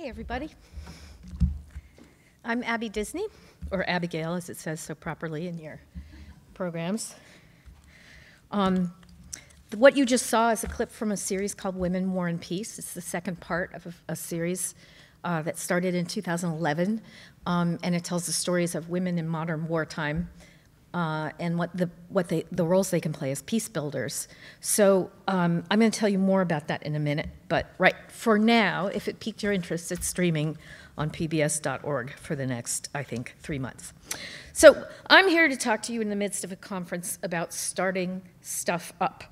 Hey, everybody. I'm Abby Disney, or Abigail, as it says so properly in your programs. What you just saw is a clip from a series called Women, War, and Peace. It's the second part of a series that started in 2011, and it tells the stories of women in modern wartime and the roles they can play as peace builders. So I'm going to tell you more about that in a minute, but right for now, if it piqued your interest, it's streaming on pbs.org for the next, I think, 3 months. So I'm here to talk to you in the midst of a conference about starting stuff up.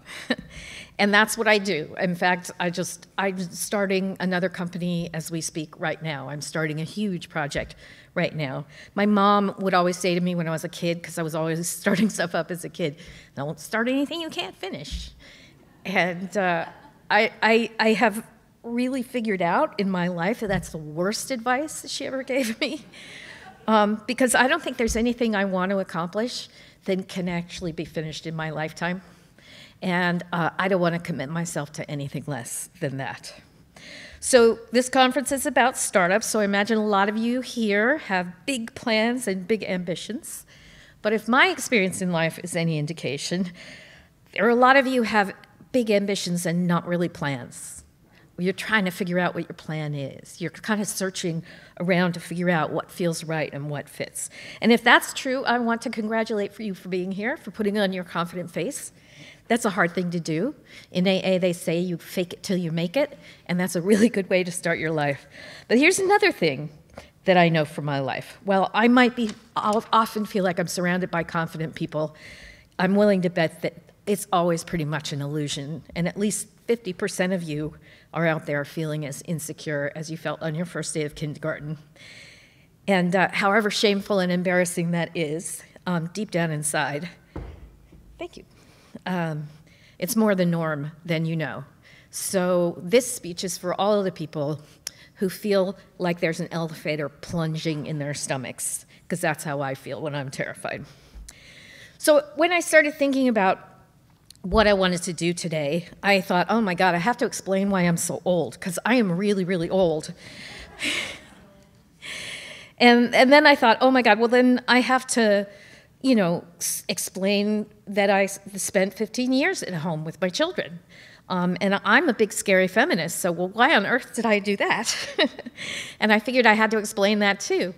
And that's what I do. In fact, I'm starting another company as we speak right now. I'm starting a huge project right now. My mom would always say to me when I was a kid, because I was always starting stuff up as a kid, don't start anything you can't finish. And I have really figured out in my life that that's the worst advice that she ever gave me. Because I don't think there's anything I want to accomplish that can actually be finished in my lifetime. And I don't want to commit myself to anything less than that. So this conference is about startups, so I imagine a lot of you here have big plans and big ambitions. But if my experience in life is any indication, there are a lot of you have big ambitions and not really plans. You're trying to figure out what your plan is. You're kind of searching around to figure out what feels right and what fits. And if that's true, I want to congratulate you for being here, for putting on your confident face. That's a hard thing to do. In AA, they say you fake it till you make it, and that's a really good way to start your life. But here's another thing that I know from my life. Well, I'll often feel like I'm surrounded by confident people. I'm willing to bet that it's always pretty much an illusion, and at least 50% of you are out there feeling as insecure as you felt on your first day of kindergarten. And however shameful and embarrassing that is, deep down inside, thank you. It's more the norm than you know. So this speech is for all of the people who feel like there's an elevator plunging in their stomachs, because that's how I feel when I'm terrified. So when I started thinking about what I wanted to do today, I thought, oh my God, I have to explain why I'm so old, because I am really, really old. and then I thought, oh my God, well then I have to, explain that I spent 15 years at home with my children. And I'm a big, scary feminist, so well, why on earth did I do that? And I figured I had to explain that too.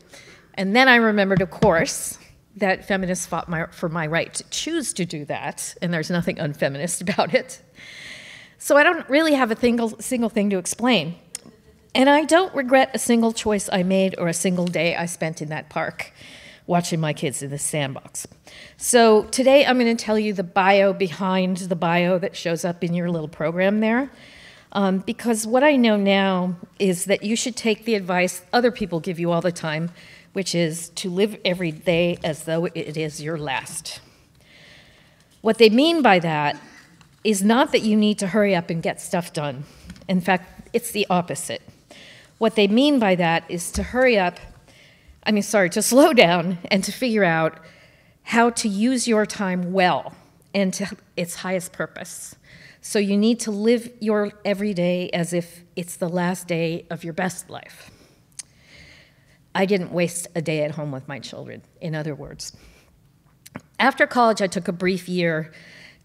And then I remembered, of course, that feminists fought for my right to choose to do that, and there's nothing unfeminist about it. So I don't really have a single thing to explain. And I don't regret a single choice I made or a single day I spent in that park watching my kids in the sandbox. So today I'm going to tell you the bio behind the bio that shows up in your little program there. Because what I know now is that you should take the advice other people give you all the time, which is to live every day as though it is your last. What they mean by that is not that you need to hurry up and get stuff done. In fact, it's the opposite. What they mean by that is to to slow down and to figure out how to use your time well and to its highest purpose. So you need to live your every day as if it's the last day of your best life. I didn't waste a day at home with my children, in other words. After college, I took a brief year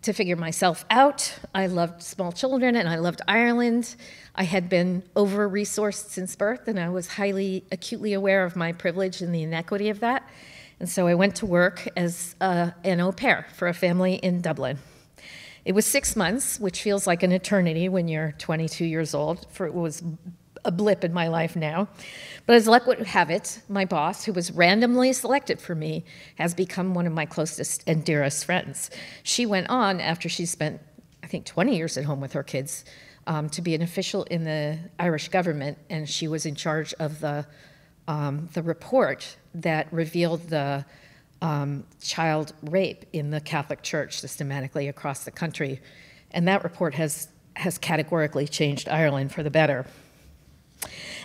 to figure myself out. I loved small children and I loved Ireland. I had been over-resourced since birth, and I was acutely aware of my privilege and the inequity of that. And so I went to work as an au pair for a family in Dublin. It was 6 months, which feels like an eternity when you're 22 years old, for it was a blip in my life now. But as luck would have it, my boss, who was randomly selected for me, has become one of my closest and dearest friends. She went on, after she spent, I think, 20 years at home with her kids, to be an official in the Irish government, and she was in charge of the report that revealed the child rape in the Catholic Church systematically across the country. And that report has categorically changed Ireland for the better.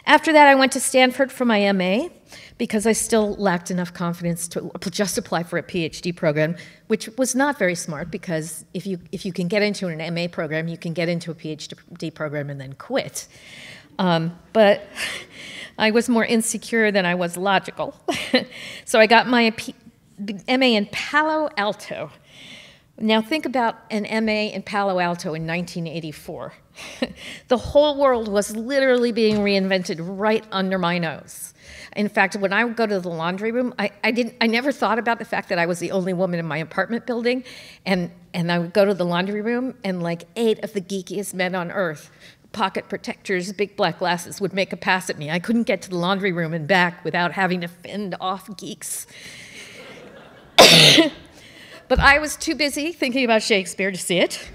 After that, I went to Stanford for my MA because I still lacked enough confidence to just apply for a PhD program, which was not very smart because if you can get into an MA program, you can get into a PhD program and then quit. But I was more insecure than I was logical. So I got my MA in Palo Alto. Now think about an MA in Palo Alto in 1984. The whole world was literally being reinvented right under my nose. In fact, when I would go to the laundry room, I never thought about the fact that I was the only woman in my apartment building, and I would go to the laundry room, and like 8 of the geekiest men on earth, pocket protectors, big black glasses, would make a pass at me. I couldn't get to the laundry room and back without having to fend off geeks. But I was too busy thinking about Shakespeare to see it,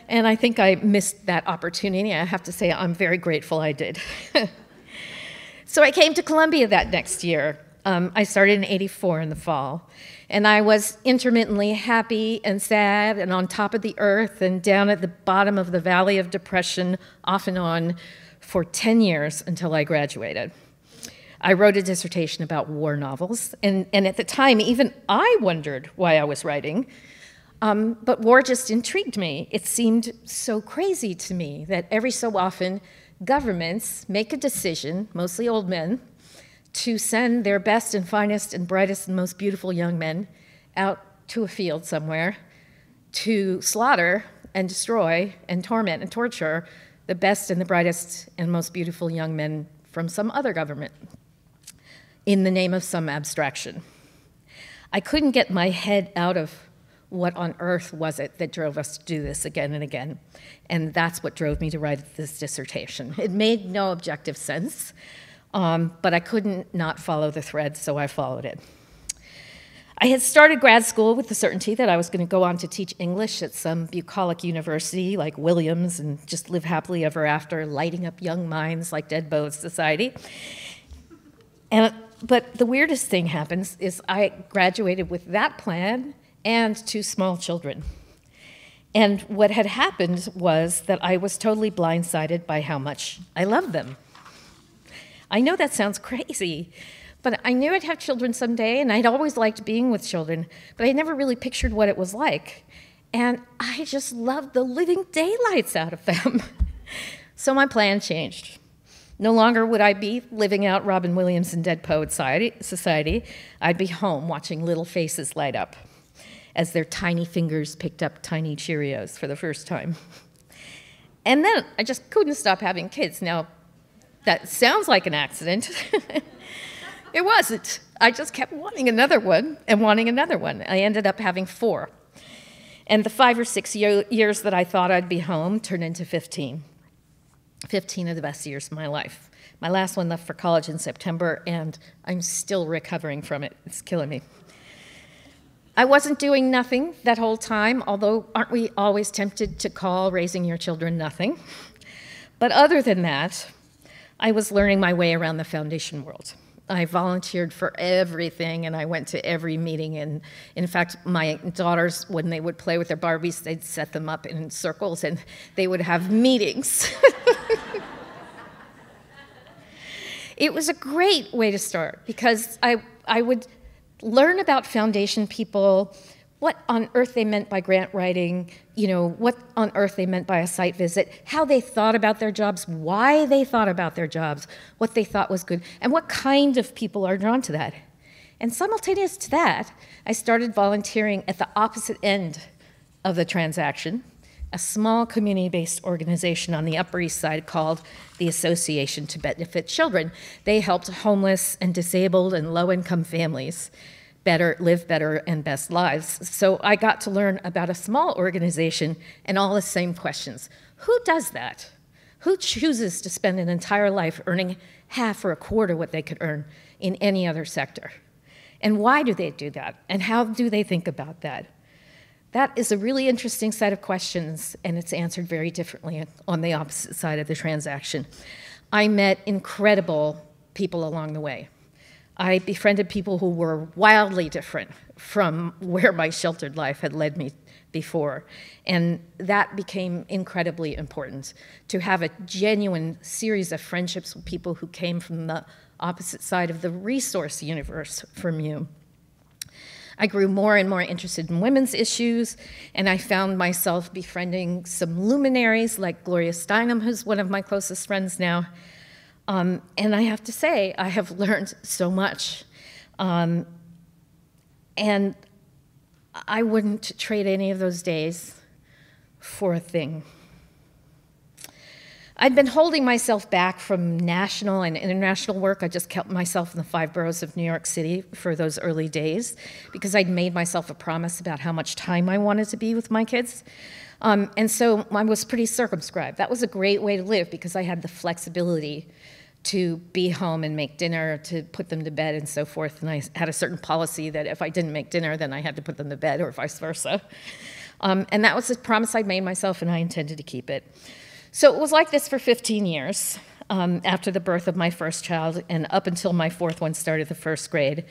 and I think I missed that opportunity. I have to say I'm very grateful I did. So I came to Columbia that next year. I started in '84 in the fall, and I was intermittently happy and sad and on top of the earth and down at the bottom of the valley of depression off and on for 10 years until I graduated. I wrote a dissertation about war novels, and at the time, even I wondered why I was writing, but war just intrigued me. It seemed so crazy to me that every so often, governments make a decision, mostly old men, to send their best and finest and brightest and most beautiful young men out to a field somewhere to slaughter and destroy and torment and torture the best and the brightest and most beautiful young men from some other government in the name of some abstraction. I couldn't get my head out of what on earth was it that drove us to do this again and again, and that's what drove me to write this dissertation. It made no objective sense, but I couldn't not follow the thread, so I followed it. I had started grad school with the certainty that I was going to go on to teach English at some bucolic university like Williams and just live happily ever after, lighting up young minds like Dead Poets Society. But the weirdest thing happens is I graduated with that plan and 2 small children. And what had happened was that I was totally blindsided by how much I loved them. I know that sounds crazy, but I knew I'd have children someday, and I'd always liked being with children, but I never really pictured what it was like. And I just loved the living daylights out of them. So my plan changed. No longer would I be living out Robin Williams and Dead Poets Society. I'd be home watching little faces light up as their tiny fingers picked up tiny Cheerios for the first time. And then I just couldn't stop having kids. Now, that sounds like an accident. It wasn't. I just kept wanting another one and wanting another one. I ended up having 4. And the 5 or 6 years that I thought I'd be home turned into 15. 15 of the best years of my life. My last one left for college in September, and I'm still recovering from it. It's killing me. I wasn't doing nothing that whole time, although aren't we always tempted to call raising your children nothing? But other than that, I was learning my way around the foundation world. I volunteered for everything, and I went to every meeting. And in fact, my daughters, when they would play with their Barbies, they'd set them up in circles, and they would have meetings. It was a great way to start, because I would learn about foundation people, what on earth they meant by grant writing, what on earth they meant by a site visit, how they thought about their jobs, why they thought about their jobs, what they thought was good, and what kind of people are drawn to that. And simultaneous to that, I started volunteering at the opposite end of the transaction, a small community-based organization on the Upper East Side called the Association to Benefit Children. They helped homeless and disabled and low-income families live better and best lives. So I got to learn about a small organization and all the same questions. Who does that? Who chooses to spend an entire life earning half or a quarter what they could earn in any other sector? And why do they do that? And how do they think about that? That is a really interesting set of questions, and it's answered very differently on the opposite side of the transaction. I met incredible people along the way. I befriended people who were wildly different from where my sheltered life had led me before, and that became incredibly important, to have a genuine series of friendships with people who came from the opposite side of the resource universe from you. I grew more and more interested in women's issues, and I found myself befriending some luminaries like Gloria Steinem, who's one of my closest friends now, And I have to say, I have learned so much. And I wouldn't trade any of those days for a thing. I'd been holding myself back from national and international work. I just kept myself in the 5 boroughs of New York City for those early days because I'd made myself a promise about how much time I wanted to be with my kids. And so I was pretty circumscribed. That was a great way to live because I had the flexibility to be home and make dinner, to put them to bed and so forth. And I had a certain policy that if I didn't make dinner, then I had to put them to bed or vice versa. And that was a promise I'd made myself, and I intended to keep it. So it was like this for 15 years after the birth of my first child and up until my 4th one started the 1st grade.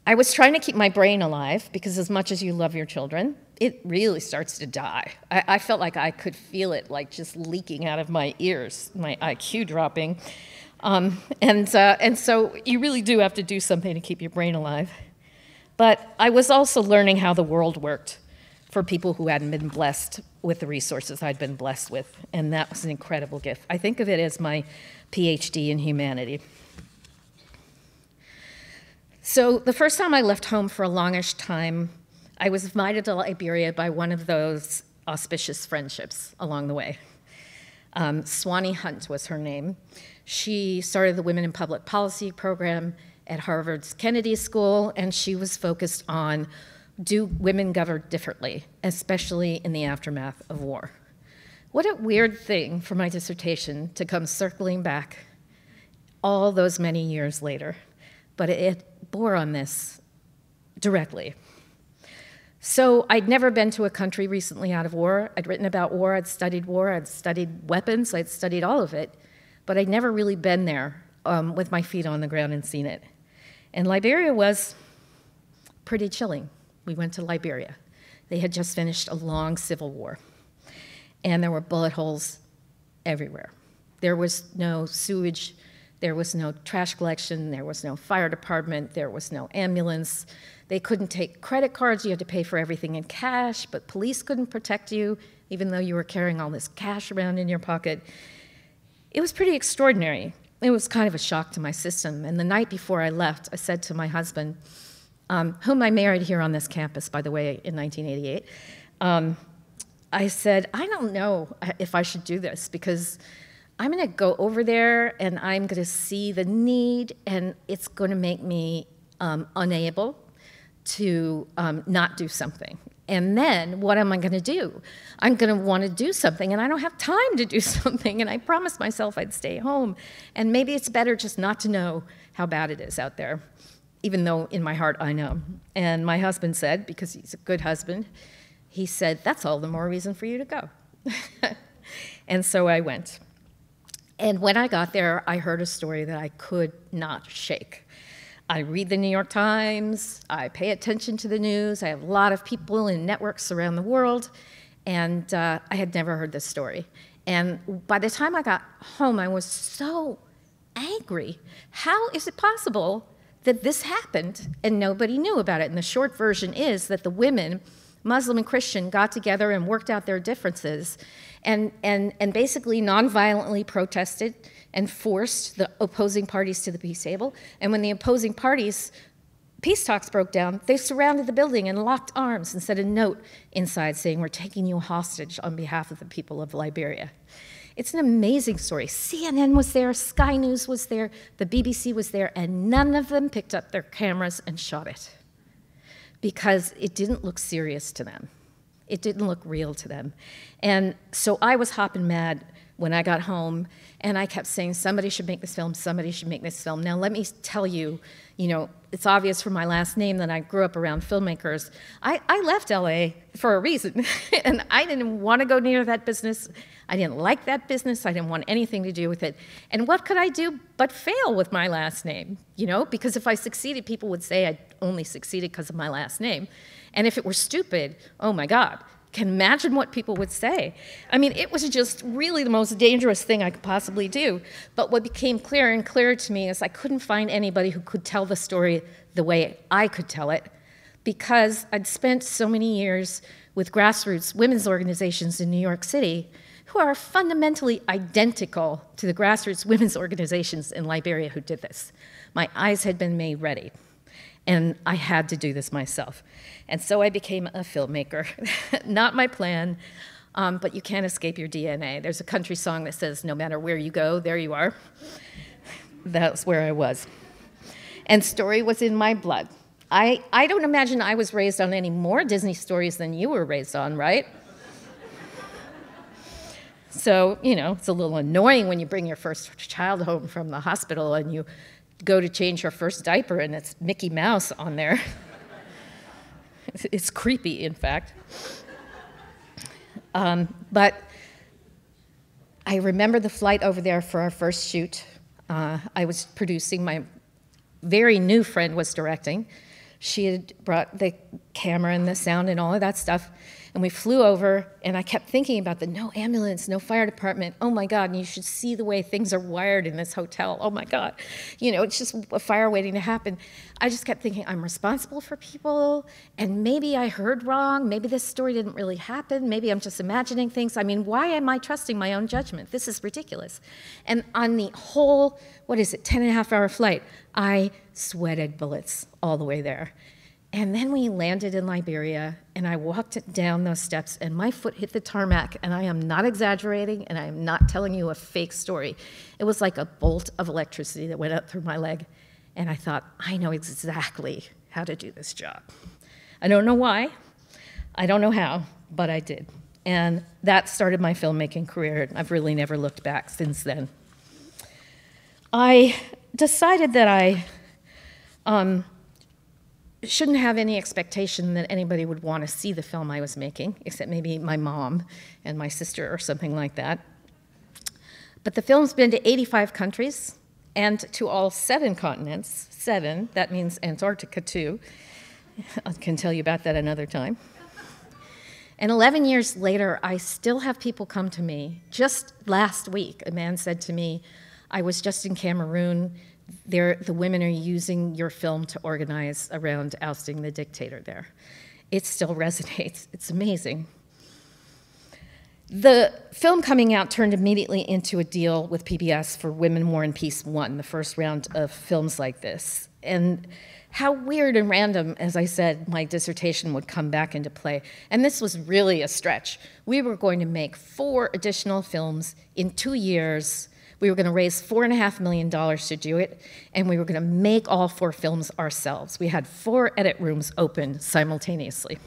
I was trying to keep my brain alive because as much as you love your children, it really starts to die. I felt like I could feel it like just leaking out of my ears, my IQ dropping. And so you really do have to do something to keep your brain alive. But I was also learning how the world worked for people who hadn't been blessed with the resources I'd been blessed with, and that was an incredible gift. I think of it as my PhD in humanity. So the first time I left home for a longish time, I was invited to Liberia by one of those auspicious friendships along the way. Swanee Hunt was her name. She started the Women in Public Policy program at Harvard's Kennedy School, and she was focused on do women govern differently, especially in the aftermath of war. What a weird thing for my dissertation to come circling back all those many years later, but it bore on this directly. So I'd never been to a country recently out of war. I'd written about war, I'd studied weapons, I'd studied all of it, but I'd never really been there with my feet on the ground and seen it. And Liberia was pretty chilling. We went to Liberia. They had just finished a long civil war, and there were bullet holes everywhere. There was no sewage, there was no trash collection, there was no fire department, there was no ambulance. They couldn't take credit cards, you had to pay for everything in cash, but police couldn't protect you, even though you were carrying all this cash around in your pocket. It was pretty extraordinary. It was kind of a shock to my system, and the night before I left, I said to my husband, whom I married here on this campus, by the way, in 1988, I said, I don't know if I should do this because I'm going to go over there and I'm going to see the need and it's going to make me unable to not do something. And then what am I going to do? I'm going to want to do something and I don't have time to do something, and I promised myself I'd stay home. And maybe it's better just not to know how bad it is out there, even though in my heart I know. And my husband said, because he's a good husband, he said, that's all the more reason for you to go. And so I went. And when I got there, I heard a story that I could not shake. I read the New York Times, I pay attention to the news, I have a lot of people in networks around the world, and I had never heard this story. And by the time I got home, I was so angry. How is it possible that this happened and nobody knew about it? And the short version is that the women, Muslim and Christian, got together and worked out their differences and basically nonviolently protested and forced the opposing parties to the peace table. And when the opposing parties' peace talks broke down, they surrounded the building and locked arms and said a note inside saying, we're taking you hostage on behalf of the people of Liberia. It's an amazing story. CNN was there, Sky News was there, the BBC was there, and none of them picked up their cameras and shot it because it didn't look serious to them. It didn't look real to them. And so I was hopping mad when I got home, and I kept saying, somebody should make this film, somebody should make this film. Now let me tell you, it's obvious from my last name that I grew up around filmmakers. I left LA for a reason, and I didn't want to go near that business. I didn't like that business. I didn't want anything to do with it. And what could I do but fail with my last name? Because if I succeeded, people would say I only succeeded because of my last name. And if it were stupid, oh my God, can imagine what people would say. I mean, it was just really the most dangerous thing I could possibly do. But what became clearer and clearer to me is I couldn't find anybody who could tell the story the way I could tell it, because I'd spent so many years with grassroots women's organizations in New York City who are fundamentally identical to the grassroots women's organizations in Liberia who did this. My eyes had been made ready, and I had to do this myself. And so I became a filmmaker. Not my plan, but you can't escape your DNA. There's a country song that says, no matter where you go, there you are. That's where I was. And story was in my blood. I don't imagine I was raised on any more Disney stories than you were raised on, right? So, you know, it's a little annoying when you bring your first child home from the hospital and you go to change her first diaper and it's Mickey Mouse on there. It's creepy, in fact. But I remember the flight over there for our first shoot. I was producing, my very new friend was directing. She had brought the camera and the sound and all of that stuff, and we flew over, and I kept thinking about the no ambulance, no fire department, oh my God, and you should see the way things are wired in this hotel, oh my God. You know, it's just a fire waiting to happen. I just kept thinking, I'm responsible for people, and maybe I heard wrong, maybe this story didn't really happen, maybe I'm just imagining things. I mean, why am I trusting my own judgment? This is ridiculous. And on the whole, 10.5-hour flight, I sweated bullets all the way there. And then we landed in Liberia, and I walked down those steps, and my foot hit the tarmac, and I am not exaggerating, and I am not telling you a fake story. It was like a bolt of electricity that went up through my leg, and I thought, I know exactly how to do this job. I don't know why, I don't know how, but I did. And that started my filmmaking career, and I've really never looked back since then. I decided that I shouldn't have any expectation that anybody would want to see the film I was making, except maybe my mom and my sister or something like that. But the film's been to 85 countries and to all 7 continents. 7, that means Antarctica too. I can tell you about that another time. And 11 years later, I still have people come to me. Just last week, a man said to me, I was just in Cameroon. The women are using your film to organize around ousting the dictator there. It still resonates. It's amazing. The film coming out turned immediately into a deal with PBS for Women, War, and Peace 1, the first round of films like this. And how weird and random, as I said, my dissertation would come back into play. And this was really a stretch. We were going to make 4 additional films in 2 years. We were going to raise $4.5 million to do it, and we were going to make all 4 films ourselves. We had 4 edit rooms open simultaneously.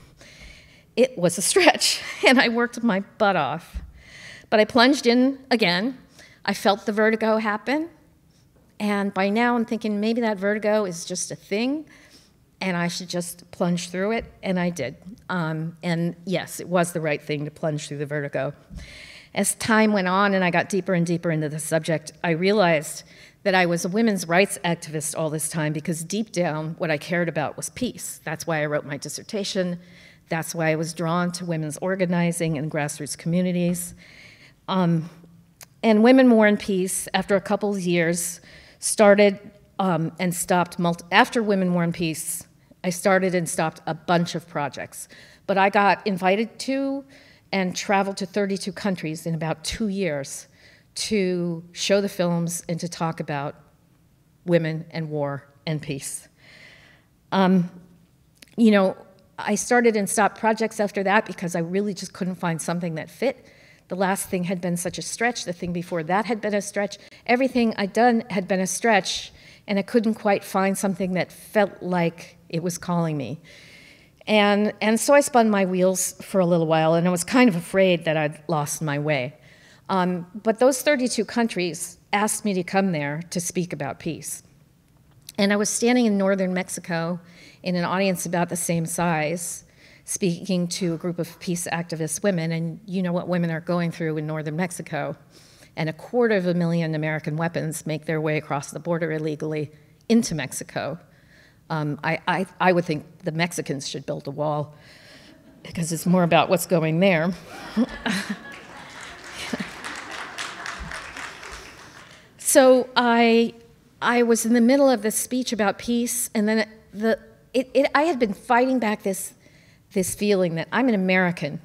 It was a stretch, and I worked my butt off. But I plunged in again. I felt the vertigo happen, and by now I'm thinking maybe that vertigo is just a thing, and I should just plunge through it, and I did. And yes, it was the right thing to plunge through the vertigo. As time went on and I got deeper and deeper into the subject, I realized that I was a women's rights activist all this time because deep down what I cared about was peace. That's why I wrote my dissertation. That's why I was drawn to women's organizing and grassroots communities. And Women, War, and Peace, after a couple of years, started and stopped. After Women, War, and Peace, I started and stopped a bunch of projects. But I got invited to and traveled to 32 countries in about 2 years to show the films and to talk about women and war and peace. You know, I started and stopped projects after that because I really just couldn't find something that fit. The last thing had been such a stretch. The thing before that had been a stretch. Everything I'd done had been a stretch, and I couldn't quite find something that felt like it was calling me. And so I spun my wheels for a little while, and I was kind of afraid that I'd lost my way. But those 32 countries asked me to come there to speak about peace. And I was standing in northern Mexico in an audience about the same size, speaking to a group of peace activist women, and you know what women are going through in northern Mexico. And 250,000 American weapons make their way across the border illegally into Mexico. I would think the Mexicans should build a wall because it's more about what's going there. So I was in the middle of this speech about peace, and then I had been fighting back this feeling that I'm an American.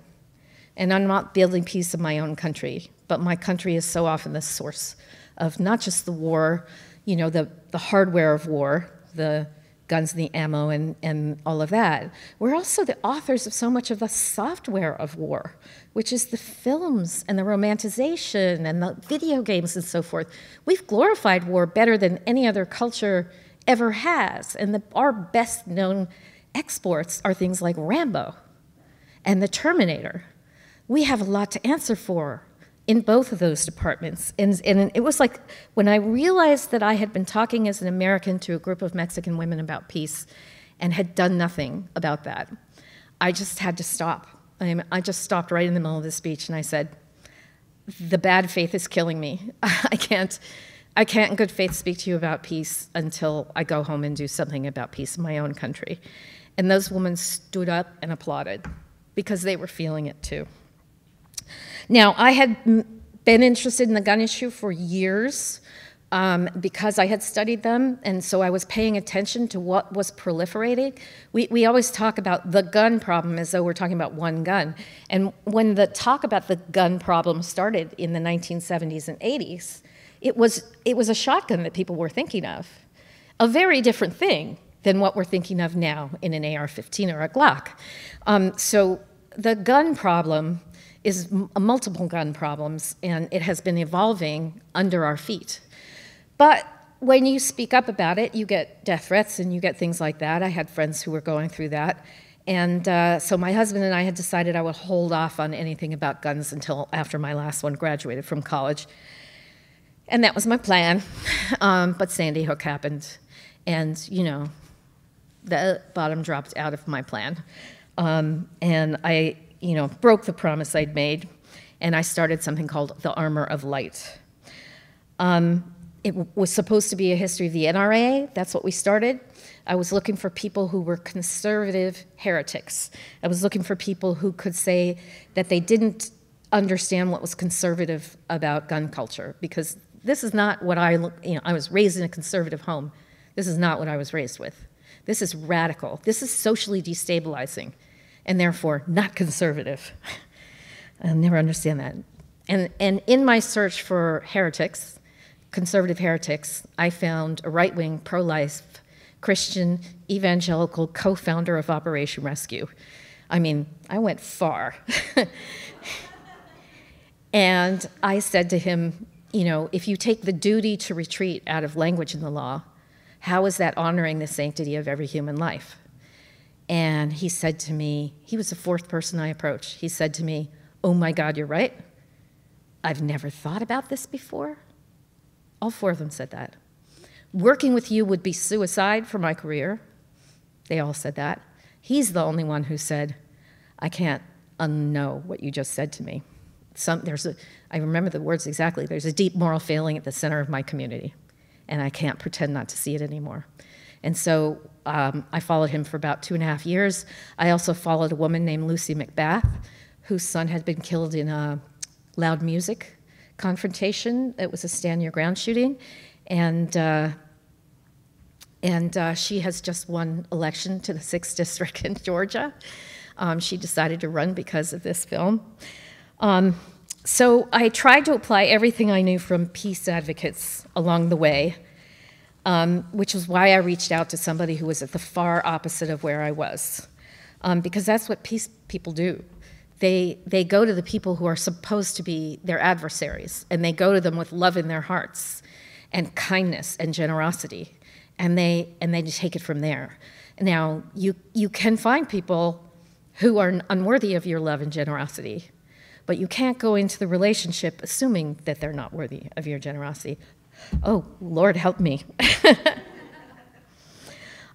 And I'm not building peace in my own country, but my country is so often the source of not just the war, you know, the hardware of war, the guns and the ammo and all of that. We're also the authors of so much of the software of war, which is the films and the romanticization and the video games and so forth. We've glorified war better than any other culture ever has. And our best known exports are things like Rambo and the Terminator. We have a lot to answer for in both of those departments. And it was like when I realized that I had been talking as an American to a group of Mexican women about peace and had done nothing about that, I just had to stop. I just stopped right in the middle of the speech and I said, the bad faith is killing me. I can't in good faith speak to you about peace until I go home and do something about peace in my own country. And those women stood up and applauded because they were feeling it too. Now, I had been interested in the gun issue for years because I had studied them, and so I was paying attention to what was proliferating. We always talk about the gun problem as though we're talking about one gun. And when the talk about the gun problem started in the 1970s and 80s, it was a shotgun that people were thinking of, a very different thing than what we're thinking of now in an AR-15 or a Glock. So the gun problem is multiple gun problems, and it has been evolving under our feet. But when you speak up about it, you get death threats and you get things like that. I had friends who were going through that. And so my husband and I had decided I would hold off on anything about guns until after my last one graduated from college. And that was my plan. But Sandy Hook happened, and, you know, the bottom dropped out of my plan. And I, you know, broke the promise I'd made, and I started something called the Armor of Light. It was supposed to be a history of the NRA. That's what we started. I was looking for people who were conservative heretics. I was looking for people who could say that they didn't understand what was conservative about gun culture, because this is not what I was raised in a conservative home. This is not what I was raised with. This is radical. This is socially destabilizing, and therefore not conservative. I'll never understand that. And in my search for heretics, conservative heretics, I found a right-wing, pro-life, Christian, evangelical co-founder of Operation Rescue. I mean, I went far. And I said to him, you know, if you take the duty to retreat out of language in the law, how is that honoring the sanctity of every human life? And he said to me, he was the fourth person I approached. He said to me, oh my God, you're right. I've never thought about this before. All four of them said that. Working with you would be suicide for my career. They all said that. He's the only one who said, I can't unknow what you just said to me. I remember the words exactly. There's a deep moral failing at the center of my community, and I can't pretend not to see it anymore. And so I followed him for about 2.5 years. I also followed a woman named Lucy McBath, whose son had been killed in a loud music confrontation. It was a stand your ground shooting. And she has just won election to the 6th district in Georgia. She decided to run because of this film. So I tried to apply everything I knew from peace advocates along the way, which was why I reached out to somebody who was at the far opposite of where I was, because that's what peace people do. They go to the people who are supposed to be their adversaries, and they go to them with love in their hearts and kindness and generosity, and they take it from there. Now, you can find people who are unworthy of your love and generosity, but you can't go into the relationship assuming that they're not worthy of your generosity. Oh, Lord help me.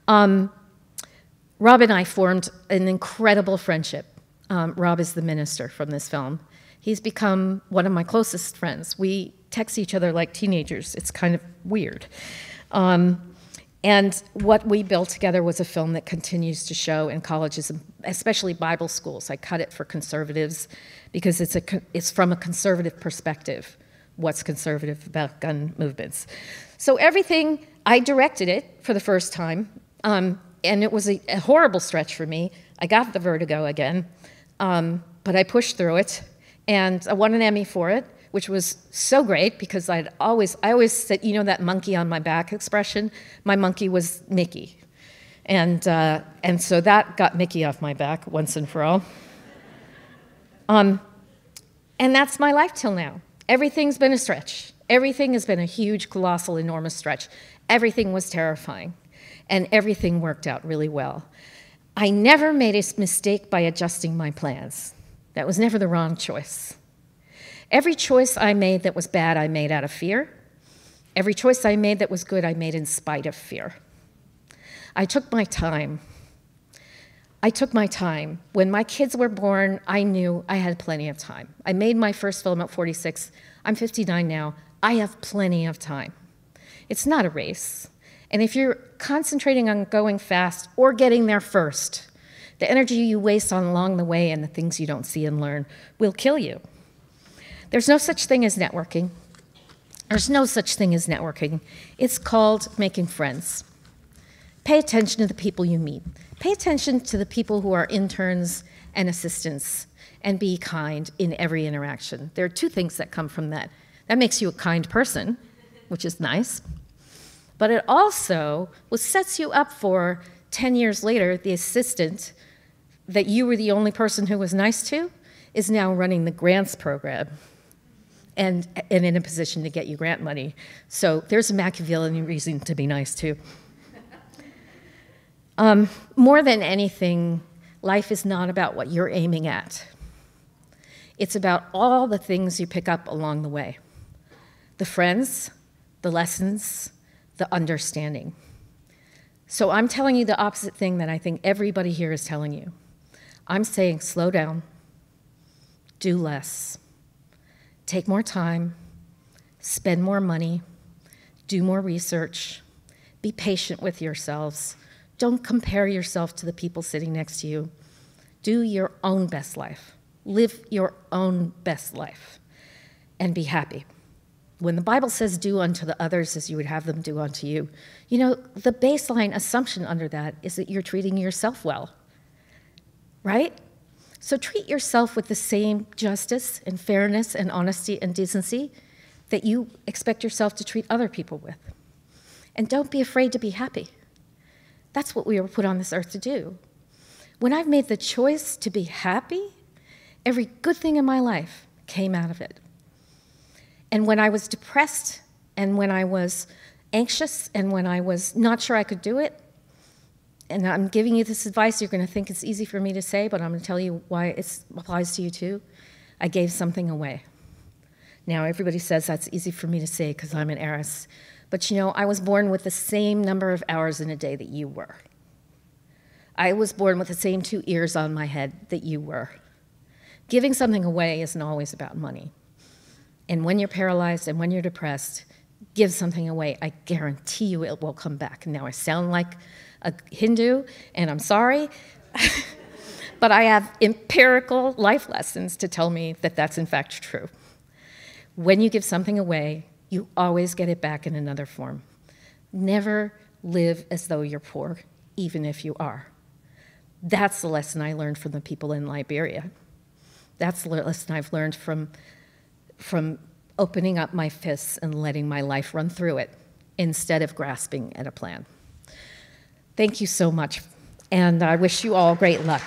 Rob and I formed an incredible friendship. Rob is the minister from this film. He's become one of my closest friends. We text each other like teenagers. It's kind of weird. And what we built together was a film that continues to show in colleges, especially Bible schools. I cut it for conservatives because it's from a conservative perspective, what's conservative about gun movements. So everything, I directed it for the first time, and it was a horrible stretch for me. I got the vertigo again, but but I pushed through it, and I won an Emmy for it, which was so great because I always said, you know that monkey on my back expression? My monkey was Mickey. And so that got Mickey off my back once and for all. And that's my life till now. Everything's been a stretch. Everything has been a huge, colossal, enormous stretch. Everything was terrifying, and everything worked out really well. I never made a mistake by adjusting my plans. That was never the wrong choice. Every choice I made that was bad, I made out of fear. Every choice I made that was good, I made in spite of fear. I took my time. When my kids were born, I knew I had plenty of time. I made my first film at 46. I'm 59 now. I have plenty of time. It's not a race. And if you're concentrating on going fast or getting there first, the energy you waste on along the way and the things you don't see and learn will kill you. There's no such thing as networking. There's no such thing as networking. It's called making friends. Pay attention to the people you meet. Pay attention to the people who are interns and assistants, and be kind in every interaction. There are two things that come from that. That makes you a kind person, which is nice, but it also sets you up for 10 years later, the assistant that you were the only person who was nice to is now running the grants program and in a position to get you grant money. So there's a Machiavellian reason to be nice too. More than anything, life is not about what you're aiming at. It's about all the things you pick up along the way. The friends, the lessons, the understanding. So I'm telling you the opposite thing that I think everybody here is telling you. I'm saying slow down, do less, take more time, spend more money, do more research, be patient with yourselves. Don't compare yourself to the people sitting next to you. Do your own best life. Live your own best life and be happy. When the Bible says do unto the others as you would have them do unto you, you know, the baseline assumption under that is that you're treating yourself well, right? So treat yourself with the same justice and fairness and honesty and decency that you expect yourself to treat other people with. And don't be afraid to be happy. That's what we were put on this earth to do. When I've made the choice to be happy, every good thing in my life came out of it. And when I was depressed, and when I was anxious, and when I was not sure I could do it, and I'm giving you this advice, you're going to think it's easy for me to say, but I'm going to tell you why it applies to you too. I gave something away. Now, everybody says that's easy for me to say because I'm an heiress. But you know, I was born with the same number of hours in a day that you were. I was born with the same 2 ears on my head that you were. Giving something away isn't always about money. And when you're paralyzed and when you're depressed, give something away. I guarantee you it will come back. Now, I sound like a Hindu, and I'm sorry, but I have empirical life lessons to tell me that that's in fact true. When you give something away, you always get it back in another form. Never live as though you're poor, even if you are. That's the lesson I learned from the people in Liberia. That's the lesson I've learned from opening up my fists and letting my life run through it instead of grasping at a plan. Thank you so much, and I wish you all great luck.